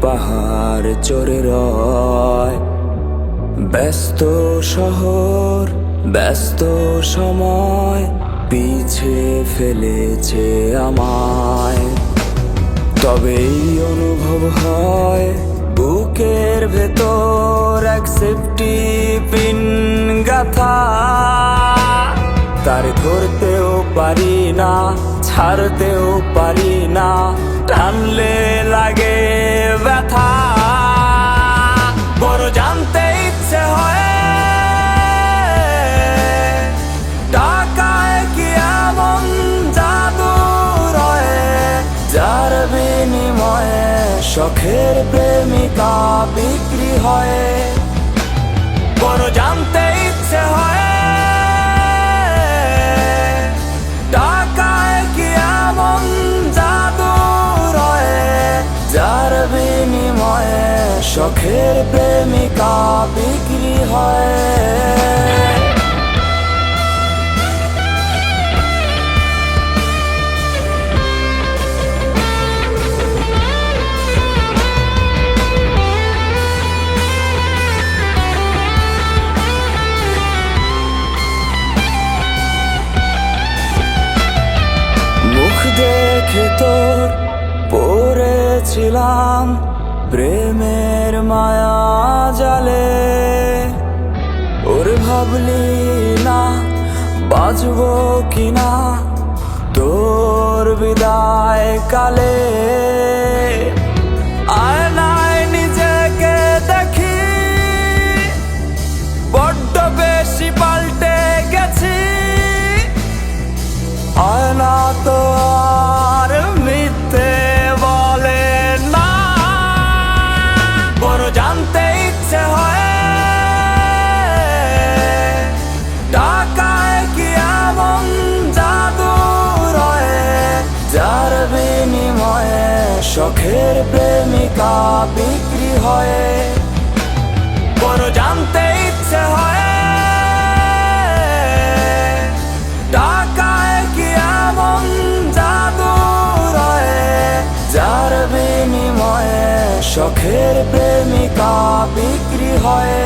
পাহাড় চড়ে রয়। ব্যস্ত শহর, ব্যস্ত সময় পিছে ফেলেছে আমায়। তবেই অনুভব হয় বুকের ভেতর এক সেফটি পিন গাথা। তার ধরতেও পারি না, ছাড়তেও পারি না, টানলে লাগে ব্যথা। বড় জানতে ইচ্ছে হয় টাকায় কি এমন জাদু রয়ে, যার বিনিময়ে শখের প্রেমিকা বিক্রি হয়। বড় জানতে ইচ্ছে হয় টাকায় কি এমন জাদু রয়ে, যার বিনিময়ে শখের প্রেমিকা বিক্রি হয়। মুখ দেখে তোর পড়েছিলাম প্রেমের মায়া জালে। ওর ভাবলি না বাজবো কিনা তোর বিদায় কালে। আয়নায় নিজেকে দেখি বড্ড বেশি পাল্টে গেছি। আয়না তো আর মিথ্যে বলে না। বড় জানতে ইচ্ছে হয় টাকায় কি এমন জাদু রয়ে, যার বিনিময়ে শখের প্রেমিকা বিক্রি হয়। বড় জানতে ইচ্ছে হয় টাকায় কি এমন জাদু রয়ে, যার বিনিময়ে শখের প্রেমিকা বিক্রি হয়।